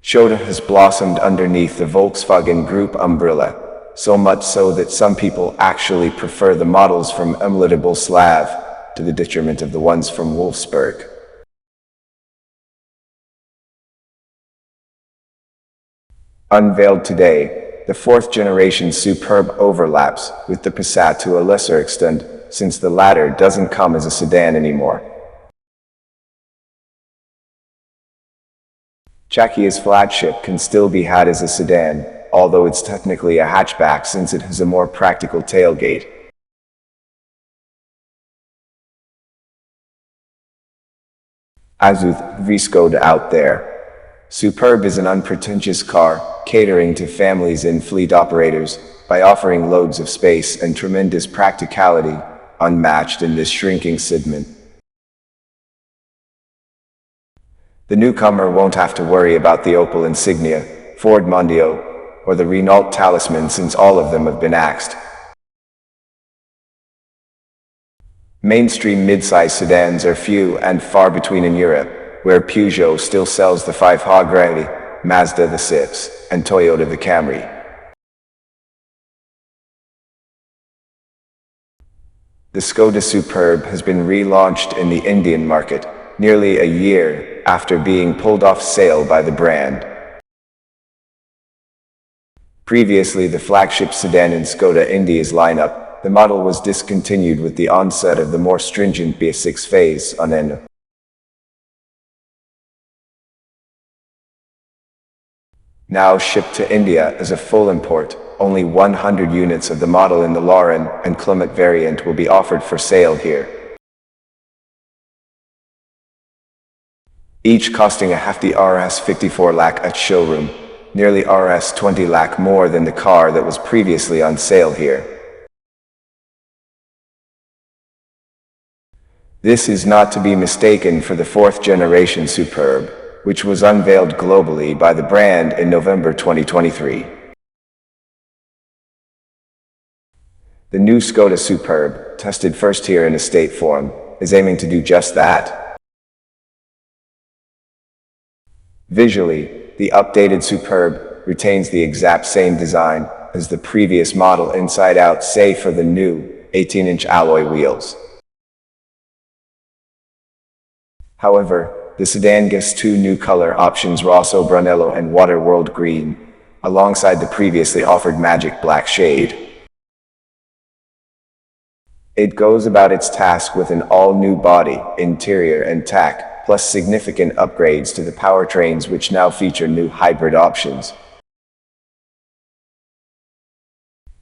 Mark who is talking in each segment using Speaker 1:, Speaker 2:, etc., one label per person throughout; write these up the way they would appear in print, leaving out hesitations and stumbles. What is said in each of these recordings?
Speaker 1: Skoda has blossomed underneath the Volkswagen Group umbrella, so much so that some people actually prefer the models from Umlautislav to the detriment of the ones from Wolfsburg. Unveiled today, the fourth-generation Superb overlaps with the Passat to a lesser extent, since the latter doesn't come as a sedan anymore. Czechia's flagship can still be had as a sedan, although it's technically a hatchback since it has a more practical tailgate. Azut v Skoda out there. Superb is an unpretentious car, catering to families and fleet operators, by offering loads of space and tremendous practicality, unmatched in this shrinking segment. The newcomer won't have to worry about the Opel Insignia, Ford Mondeo, or the Renault Talisman since all of them have been axed. Mainstream midsize sedans are few and far between in Europe, where Peugeot still sells the 500, Mazda the 6, and Toyota the Camry. The Skoda Superb has been relaunched in the Indian market, nearly a year after being pulled off sale by the brand. Previously the flagship sedan in Skoda India's lineup, the model was discontinued with the onset of the more stringent B6 phase on N. Now shipped to India as a full import, only 100 units of the model in the Lauren and Clement variant will be offered for sale here. Each costing a hefty Rs 54 lakh at showroom, nearly Rs 20 lakh more than the car that was previously on sale here. This is not to be mistaken for the fourth-generation Superb, which was unveiled globally by the brand in November 2023. The new Skoda Superb, tested first here in estate form, is aiming to do just that. Visually, the updated Superb retains the exact same design as the previous model inside out, save for the new 18-inch alloy wheels. However, the sedan gets two new color options, Rosso Brunello and Waterworld Green, alongside the previously offered Magic Black shade. It goes about its task with an all-new body, interior and tech, plus significant upgrades to the powertrains which now feature new hybrid options.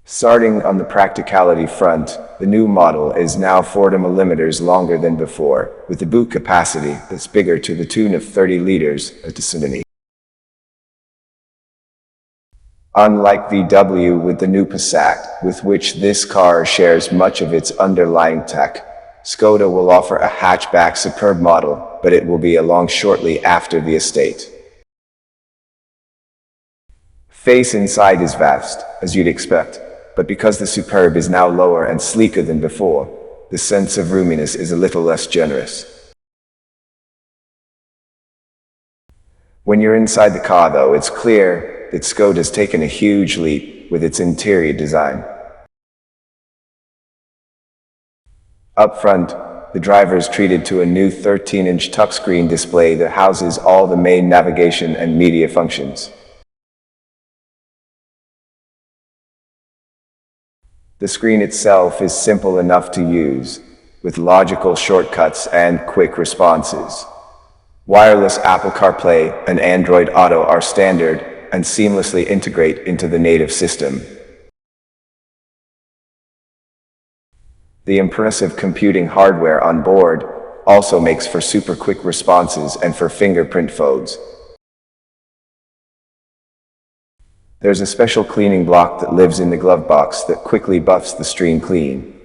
Speaker 1: Starting on the practicality front, the new model is now 40 mm longer than before, with a boot capacity that's bigger to the tune of 30 liters at the sedan. Unlike VW with the new Passat, with which this car shares much of its underlying tech, Skoda will offer a hatchback Superb model, but it will be along shortly after the estate. Face inside is vast, as you'd expect, but because the Superb is now lower and sleeker than before, the sense of roominess is a little less generous. When you're inside the car though, it's clear that Skoda's taken a huge leap with its interior design. Up front, the driver is treated to a new 13-inch touchscreen display that houses all the main navigation and media functions. The screen itself is simple enough to use, with logical shortcuts and quick responses. Wireless Apple CarPlay and Android Auto are standard and seamlessly integrate into the native system. The impressive computing hardware on board also makes for super quick responses and for fingerprint photos. There's a special cleaning block that lives in the glove box that quickly buffs the screen clean.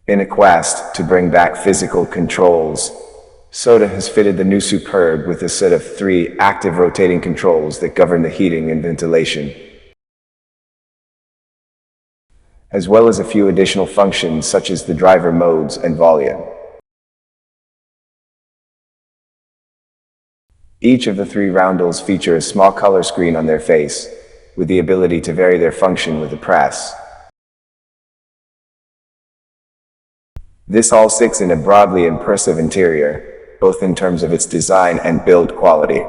Speaker 1: In a quest to bring back physical controls, Skoda has fitted the new Superb with a set of 3 active rotating controls that govern the heating and ventilation, as well as a few additional functions such as the driver modes and volume. Each of the three roundels feature a small color screen on their face, with the ability to vary their function with the press. This all sits in a broadly impressive interior, both in terms of its design and build quality.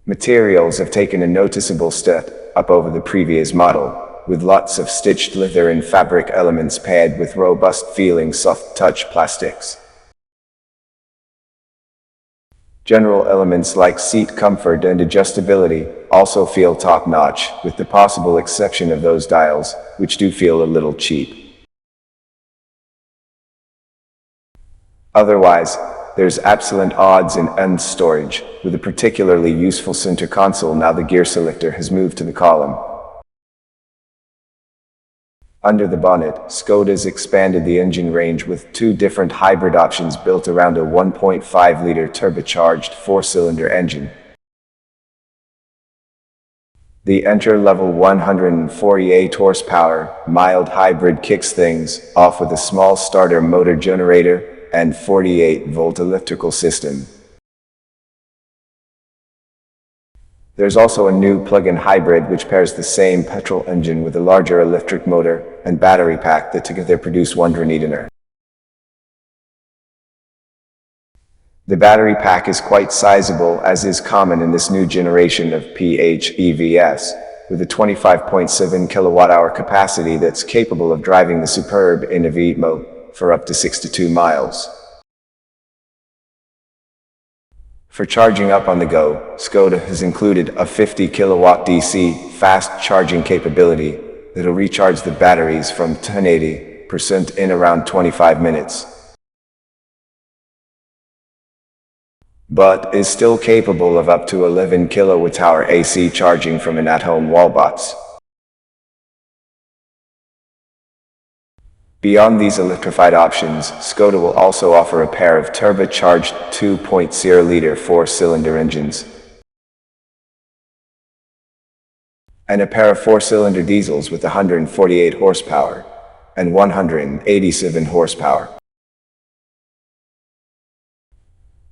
Speaker 1: Materials have taken a noticeable step up over the previous model, with lots of stitched leather and fabric elements paired with robust-feeling soft-touch plastics. General elements like seat comfort and adjustability also feel top-notch, with the possible exception of those dials, which do feel a little cheap. Otherwise, there's excellent odds and ends storage, with a particularly useful center console now the gear selector has moved to the column. Under the bonnet, Skoda's expanded the engine range with two different hybrid options built around a 1.5-liter turbocharged four-cylinder engine. The entry-level 148 horsepower, mild hybrid kicks things off with a small starter motor generator and 48-volt electrical system. There's also a new plug-in hybrid which pairs the same petrol engine with a larger electric motor and battery pack that together produce 100 liter. The battery pack is quite sizable, as is common in this new generation of PHEVs, with a 25.7 kilowatt-hour capacity that's capable of driving the Superb in EV mode for up to 62 miles. For charging up on the go, Skoda has included a 50 kilowatt DC fast charging capability that'll recharge the batteries from 10–80% in around 25 minutes. But is still capable of up to 11 kilowatt-hour AC charging from an at-home wall box. Beyond these electrified options, Skoda will also offer a pair of turbocharged 2.0-liter four-cylinder engines and a pair of four-cylinder diesels with 148 horsepower and 187 horsepower.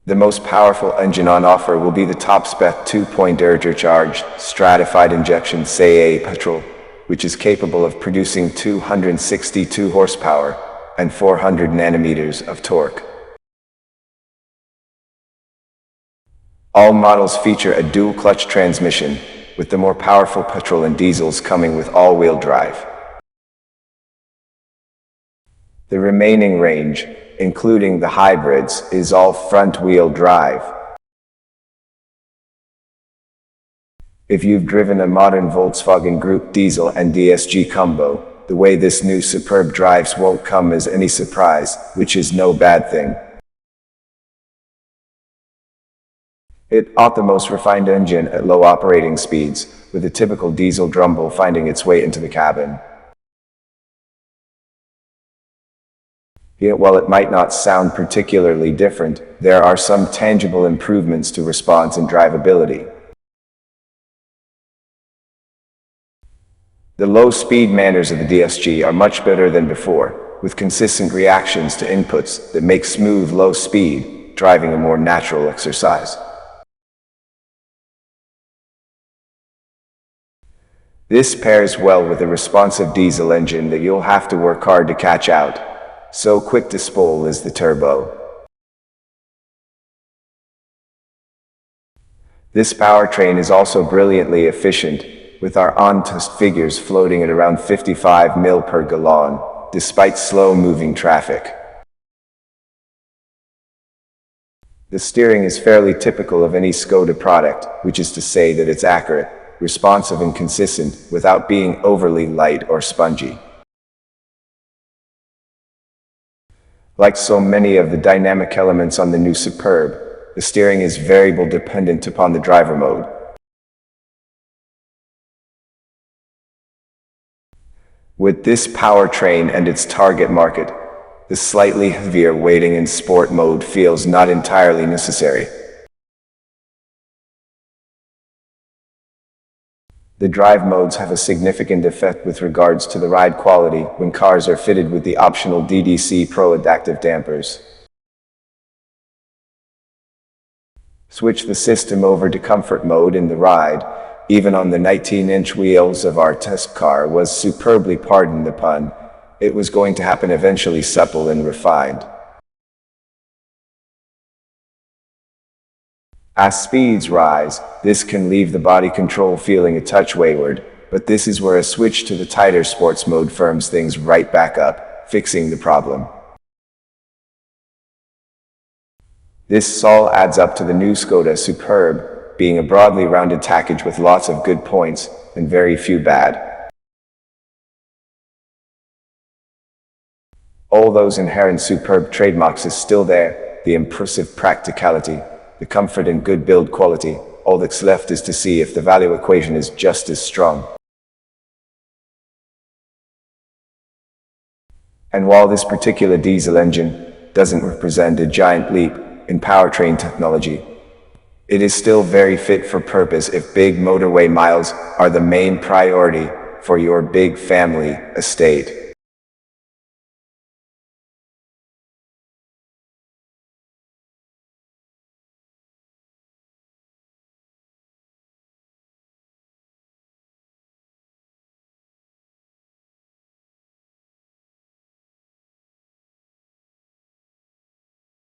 Speaker 1: The most powerful engine on offer will be the top-spec 2.0-turbocharged stratified injection CA petrol, which is capable of producing 262 horsepower and 400 nanometers of torque. All models feature a dual-clutch transmission, with the more powerful petrol and diesels coming with all-wheel drive. The remaining range, including the hybrids, is all front-wheel drive. If you've driven a modern Volkswagen Group diesel and DSG combo, the way this new Superb drives won't come as any surprise, which is no bad thing. It ought the most refined engine at low operating speeds, with a typical diesel drumble finding its way into the cabin. Yet while it might not sound particularly different, there are some tangible improvements to response and drivability. The low-speed manners of the DSG are much better than before, with consistent reactions to inputs that make smooth low-speed driving a more natural exercise. This pairs well with a responsive diesel engine that you'll have to work hard to catch out, so quick to spoil is the turbo. This powertrain is also brilliantly efficient, with our on-test figures floating at around 55 ml per gallon, despite slow-moving traffic. The steering is fairly typical of any Skoda product, which is to say that it's accurate, responsive and consistent, without being overly light or spongy. Like so many of the dynamic elements on the new Superb, the steering is variable dependent upon the driver mode. With this powertrain and its target market, the slightly heavier weighting in sport mode feels not entirely necessary. The drive modes have a significant effect with regards to the ride quality when cars are fitted with the optional DDC Pro adaptive dampers. Switch the system over to comfort mode in the ride, even on the 19-inch wheels of our test car, was superbly, pardon the pun. It was going to happen eventually, supple and refined. As speeds rise, this can leave the body control feeling a touch wayward, but this is where a switch to the tighter sports mode firms things right back up, fixing the problem. This all adds up to the new Skoda Superb being a broadly rounded package with lots of good points and very few bad. All those inherent Superb trademarks is still there: the impressive practicality, the comfort and good build quality. All that's left is to see if the value equation is just as strong. And while this particular diesel engine doesn't represent a giant leap in powertrain technology, it is still very fit for purpose if big motorway miles are the main priority for your big family estate.